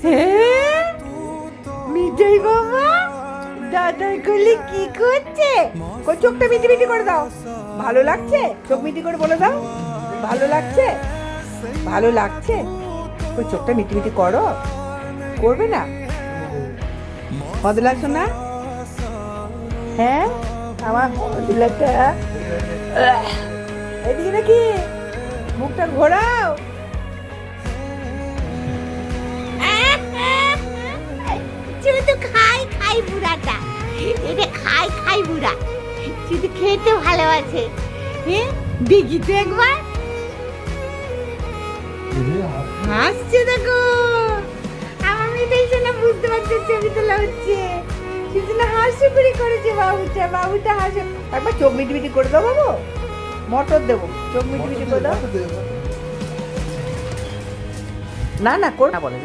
হ্যাঁ, মিঠাই বাবা দাদার কোলে কি করছে? কই চোখটা মিটি মিটি করে দাও। ভালো লাগছে? চোখ মিটি করে বলে দাও ভালো লাগছে। ভালো লাগছে? কই চোখটা মিটি মিটি করো। করবে না? মজা লাগছে না? হ্যাঁ আমার মজা এদিকে নাকি মুখটা ঘোরাও। শুধু খাই খাই বুড়াটা, এটা খাই খাই বুড়া, শুধু খেতে ভালোবাসে। হ্যাঁ দেখি তো একবার হাসছে, দেখো আমার মেয়েটাই শোনা বুঝতে পারছে ছবি তোলা হচ্ছে। কিন্তু না হাসি করে করেছে বাবুটা। বাবুটা হাসে। একবার চোখ মিটি মিটি করে দাও বাবু। মটর দেবো, চোখ মিটি মিটি করে দাও। না না করো না বলে